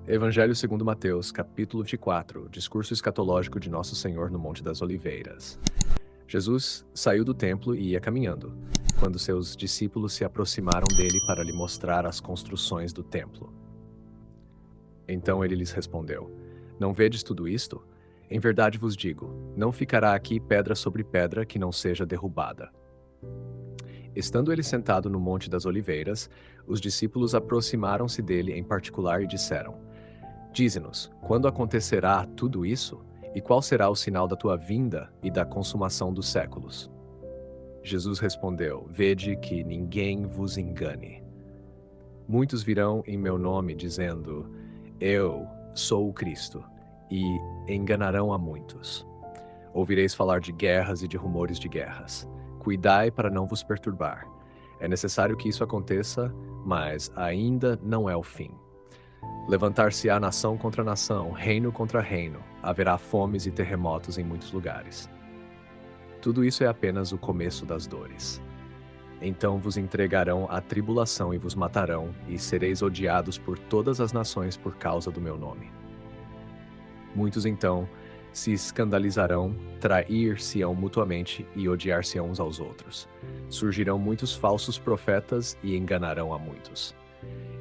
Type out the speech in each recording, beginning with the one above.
Evangelho segundo Mateus, capítulo 24, discurso escatológico de Nosso Senhor no Monte das Oliveiras. Jesus saiu do templo e ia caminhando, quando seus discípulos se aproximaram dele para lhe mostrar as construções do templo. Então ele lhes respondeu: Não vedes tudo isto? Em verdade vos digo, não ficará aqui pedra sobre pedra que não seja derrubada. Estando ele sentado no Monte das Oliveiras, os discípulos aproximaram-se dele em particular e disseram: Dize-nos, quando acontecerá tudo isso? E qual será o sinal da tua vinda e da consumação dos séculos? Jesus respondeu: Vede que ninguém vos engane. Muitos virão em meu nome, dizendo: Eu sou o Cristo, e enganarão a muitos. Ouvireis falar de guerras e de rumores de guerras. Cuidai para não vos perturbar. É necessário que isso aconteça, mas ainda não é o fim. Levantar-se-á nação contra nação, reino contra reino. Haverá fomes e terremotos em muitos lugares. Tudo isso é apenas o começo das dores. Então vos entregarão à tribulação e vos matarão, e sereis odiados por todas as nações por causa do meu nome. Muitos então se escandalizarão, trair-se-ão mutuamente e odiar-se-ão uns aos outros. Surgirão muitos falsos profetas e enganarão a muitos.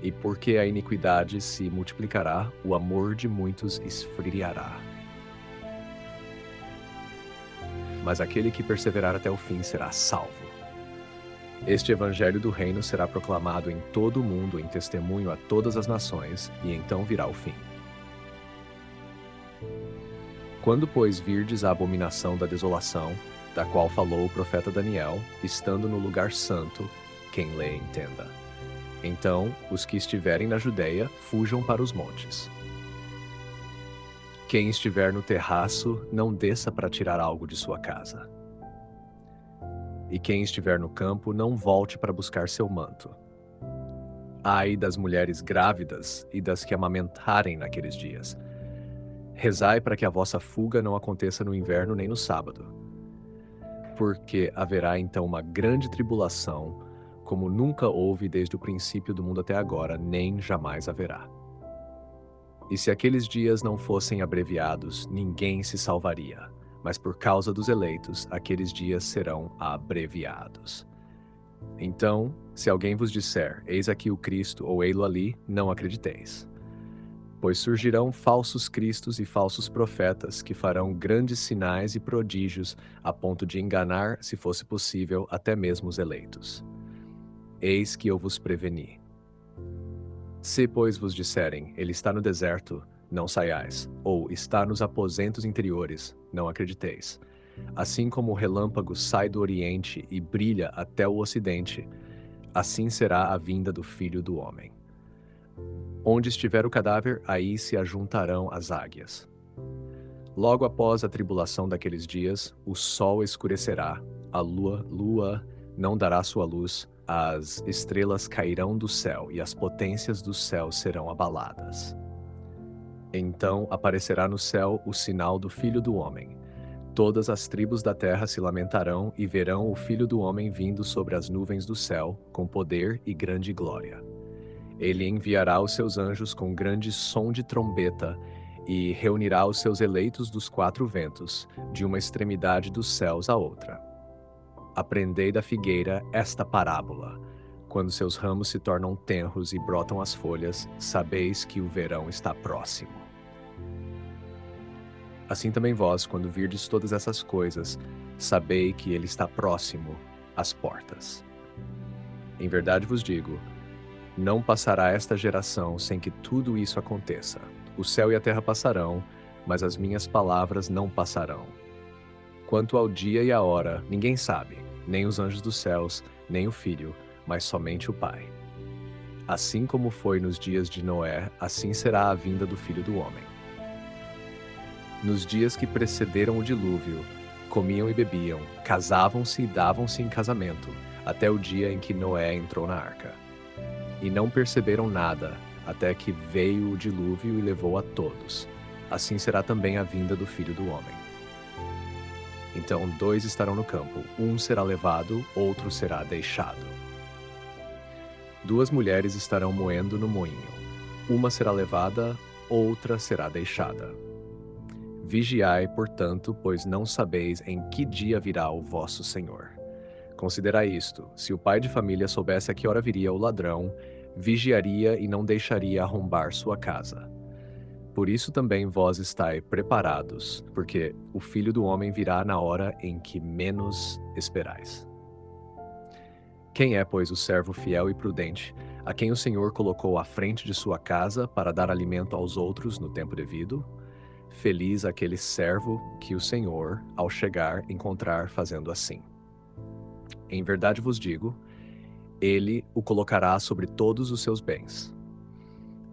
E porque a iniquidade se multiplicará, o amor de muitos esfriará. Mas aquele que perseverar até o fim será salvo. Este evangelho do reino será proclamado em todo o mundo em testemunho a todas as nações, e então virá o fim. Quando, pois, virdes a abominação da desolação, da qual falou o profeta Daniel, estando no lugar santo, quem lê entenda. Então, os que estiverem na Judeia, fujam para os montes. Quem estiver no terraço, não desça para tirar algo de sua casa. E quem estiver no campo, não volte para buscar seu manto. Ai das mulheres grávidas e das que amamentarem naqueles dias. Rezai para que a vossa fuga não aconteça no inverno nem no sábado. Porque haverá então uma grande tribulação, como nunca houve desde o princípio do mundo até agora, nem jamais haverá. E se aqueles dias não fossem abreviados, ninguém se salvaria, mas por causa dos eleitos, aqueles dias serão abreviados. Então, se alguém vos disser, eis aqui o Cristo, ou ei-lo ali, não acrediteis. Pois surgirão falsos cristos e falsos profetas, que farão grandes sinais e prodígios, a ponto de enganar, se fosse possível, até mesmo os eleitos. Eis que eu vos preveni. Se, pois, vos disserem, ele está no deserto, não saiais, ou está nos aposentos interiores, não acrediteis. Assim como o relâmpago sai do oriente e brilha até o ocidente, assim será a vinda do Filho do Homem. Onde estiver o cadáver, aí se ajuntarão as águias. Logo após a tribulação daqueles dias, o sol escurecerá, a lua não dará sua luz, as estrelas cairão do céu e as potências do céu serão abaladas. Então aparecerá no céu o sinal do Filho do Homem. Todas as tribos da terra se lamentarão e verão o Filho do Homem vindo sobre as nuvens do céu, com poder e grande glória. Ele enviará os seus anjos com grande som de trombeta e reunirá os seus eleitos dos quatro ventos, de uma extremidade dos céus à outra. Aprendei da figueira esta parábola. Quando seus ramos se tornam tenros e brotam as folhas, sabeis que o verão está próximo. Assim também vós, quando virdes todas essas coisas, sabei que ele está próximo às portas. Em verdade vos digo, não passará esta geração sem que tudo isso aconteça. O céu e a terra passarão, mas as minhas palavras não passarão. Quanto ao dia e à hora, ninguém sabe, nem os anjos dos céus, nem o Filho, mas somente o Pai. Assim como foi nos dias de Noé, assim será a vinda do Filho do Homem. Nos dias que precederam o dilúvio, comiam e bebiam, casavam-se e davam-se em casamento, até o dia em que Noé entrou na arca. E não perceberam nada, até que veio o dilúvio e levou a todos. Assim será também a vinda do Filho do Homem. Então 2 estarão no campo, um será levado, outro será deixado. 2 mulheres estarão moendo no moinho. Uma será levada, outra será deixada. Vigiai, portanto, pois não sabeis em que dia virá o vosso Senhor. Considerai isto: se o pai de família soubesse a que hora viria o ladrão, vigiaria e não deixaria arrombar sua casa. Por isso também vós estai preparados, porque o Filho do Homem virá na hora em que menos esperais. Quem é, pois, o servo fiel e prudente, a quem o Senhor colocou à frente de sua casa para dar alimento aos outros no tempo devido? Feliz aquele servo que o Senhor, ao chegar, encontrar fazendo assim. Em verdade vos digo, ele o colocará sobre todos os seus bens.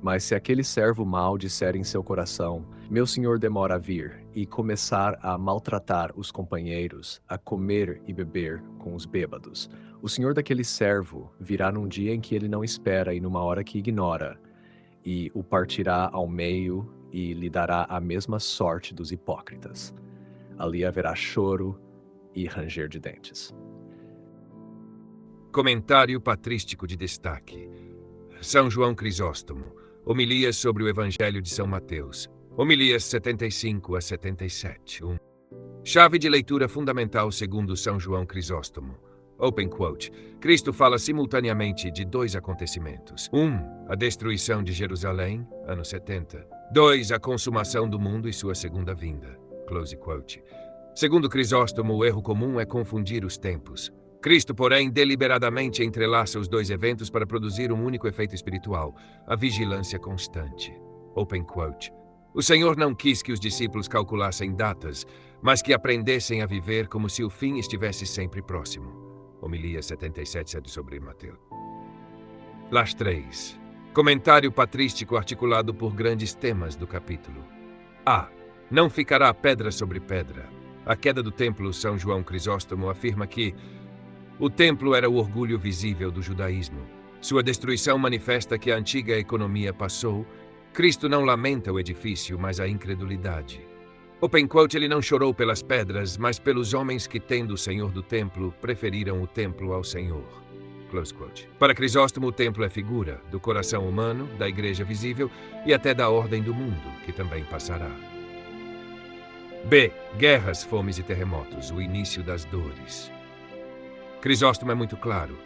Mas se aquele servo mau disser em seu coração, meu senhor demora a vir, e começar a maltratar os companheiros, a comer e beber com os bêbados, o senhor daquele servo virá num dia em que ele não espera e numa hora que ignora, e o partirá ao meio e lhe dará a mesma sorte dos hipócritas. Ali haverá choro e ranger de dentes. Comentário patrístico de destaque. São João Crisóstomo. Homilias sobre o Evangelho de São Mateus. Homilias 75 a 77. Chave de leitura fundamental segundo São João Crisóstomo. Open quote. Cristo fala simultaneamente de dois acontecimentos. 1. A destruição de Jerusalém, ano 70. 2. A consumação do mundo e sua segunda vinda. Close quote. Segundo Crisóstomo, o erro comum é confundir os tempos. Cristo, porém, deliberadamente entrelaça os dois eventos para produzir um único efeito espiritual, a vigilância constante. Open quote. O Senhor não quis que os discípulos calculassem datas, mas que aprendessem a viver como se o fim estivesse sempre próximo. Homilia 77 sobre Mateus. Las 3. Comentário patrístico articulado por grandes temas do capítulo. A. Não ficará pedra sobre pedra. A queda do templo, São João Crisóstomo afirma que o templo era o orgulho visível do judaísmo. Sua destruição manifesta que a antiga economia passou. Cristo não lamenta o edifício, mas a incredulidade. Open quote, ele não chorou pelas pedras, mas pelos homens que, tendo o Senhor do templo, preferiram o templo ao Senhor. Close quote. Para Crisóstomo, o templo é figura do coração humano, da igreja visível e até da ordem do mundo, que também passará. B. Guerras, fomes e terremotos, o início das dores. Crisóstomo é muito claro.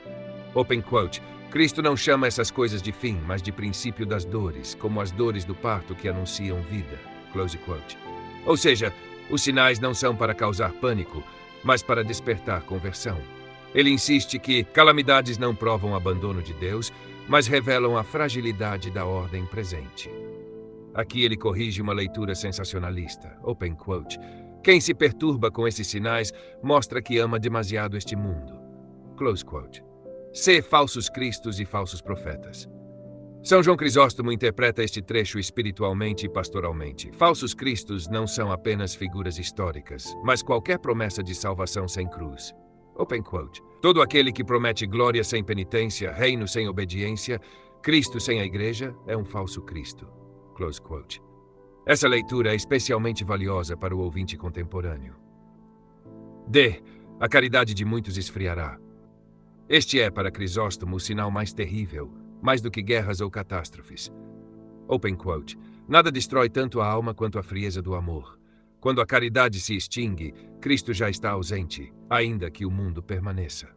Open quote. Cristo não chama essas coisas de fim, mas de princípio das dores, como as dores do parto que anunciam vida. Close quote. Ou seja, os sinais não são para causar pânico, mas para despertar conversão. Ele insiste que calamidades não provam abandono de Deus, mas revelam a fragilidade da ordem presente. Aqui ele corrige uma leitura sensacionalista. Open quote. Quem se perturba com esses sinais mostra que ama demasiado este mundo. Close quote. C. Falsos cristos e falsos profetas. São João Crisóstomo interpreta este trecho espiritualmente e pastoralmente. Falsos cristos não são apenas figuras históricas, mas qualquer promessa de salvação sem cruz. Open quote. Todo aquele que promete glória sem penitência, reino sem obediência, Cristo sem a igreja, é um falso Cristo. Close quote. Essa leitura é especialmente valiosa para o ouvinte contemporâneo. D. A caridade de muitos esfriará. Este é, para Crisóstomo, o sinal mais terrível, mais do que guerras ou catástrofes. Open quote. Nada destrói tanto a alma quanto a frieza do amor. Quando a caridade se extingue, Cristo já está ausente, ainda que o mundo permaneça.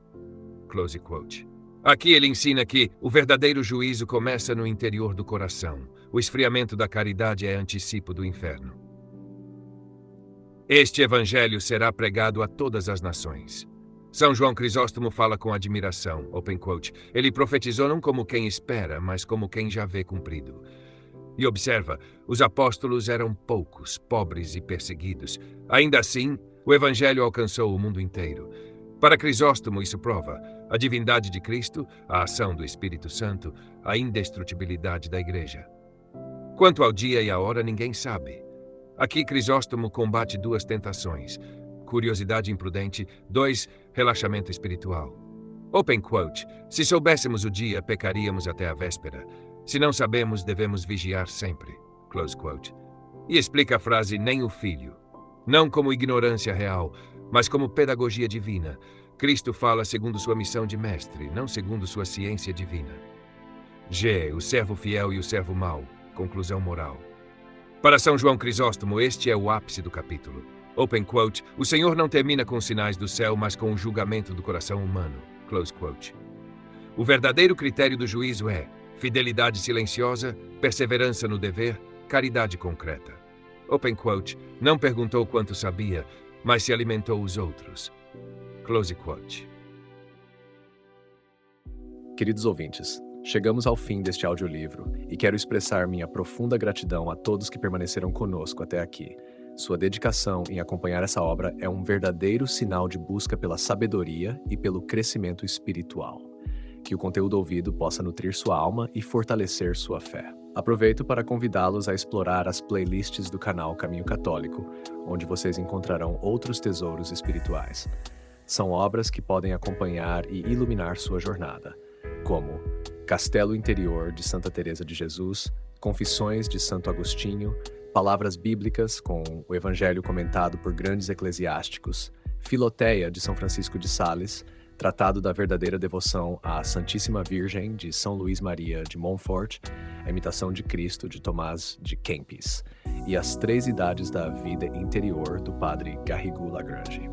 Close quote. Aqui ele ensina que o verdadeiro juízo começa no interior do coração. O esfriamento da caridade é antecipo do inferno. Este evangelho será pregado a todas as nações. São João Crisóstomo fala com admiração, open quote. Ele profetizou não como quem espera, mas como quem já vê cumprido. E observa, os apóstolos eram poucos, pobres e perseguidos. Ainda assim, o evangelho alcançou o mundo inteiro. Para Crisóstomo, isso prova a divindade de Cristo, a ação do Espírito Santo, a indestrutibilidade da igreja. Quanto ao dia e a hora, ninguém sabe. Aqui Crisóstomo combate duas tentações. Curiosidade imprudente. 2. Relaxamento espiritual. Open quote. Se soubéssemos o dia, pecaríamos até a véspera. Se não sabemos, devemos vigiar sempre. Close quote. E explica a frase nem o filho. Não como ignorância real, mas como pedagogia divina. Cristo fala segundo sua missão de mestre, não segundo sua ciência divina. G. O servo fiel e o servo mau. Conclusão moral. Para São João Crisóstomo, este é o ápice do capítulo. Open quote, o Senhor não termina com os sinais do céu, mas com o julgamento do coração humano. Close quote. O verdadeiro critério do juízo é fidelidade silenciosa, perseverança no dever, caridade concreta. Open quote, não perguntou quanto sabia, mas se alimentou os outros. Close quote. Queridos ouvintes, chegamos ao fim deste audiolivro e quero expressar minha profunda gratidão a todos que permaneceram conosco até aqui. Sua dedicação em acompanhar essa obra é um verdadeiro sinal de busca pela sabedoria e pelo crescimento espiritual. Que o conteúdo ouvido possa nutrir sua alma e fortalecer sua fé. Aproveito para convidá-los a explorar as playlists do canal Caminho Católico, onde vocês encontrarão outros tesouros espirituais. São obras que podem acompanhar e iluminar sua jornada, como Castelo Interior de Santa Teresa de Jesus, Confissões de Santo Agostinho, Palavras Bíblicas com o Evangelho comentado por grandes eclesiásticos, Filoteia de São Francisco de Sales, Tratado da Verdadeira Devoção à Santíssima Virgem de São Luís Maria de Montfort, A Imitação de Cristo de Tomás de Kempis e As Três Idades da Vida Interior do Padre Garrigou Lagrange.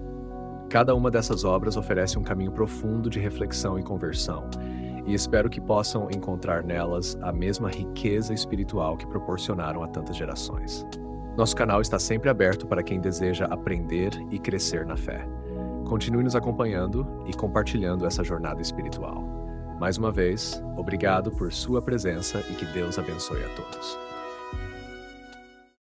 Cada uma dessas obras oferece um caminho profundo de reflexão e conversão, e espero que possam encontrar nelas a mesma riqueza espiritual que proporcionaram a tantas gerações. Nosso canal está sempre aberto para quem deseja aprender e crescer na fé. Continue nos acompanhando e compartilhando essa jornada espiritual. Mais uma vez, obrigado por sua presença e que Deus abençoe a todos.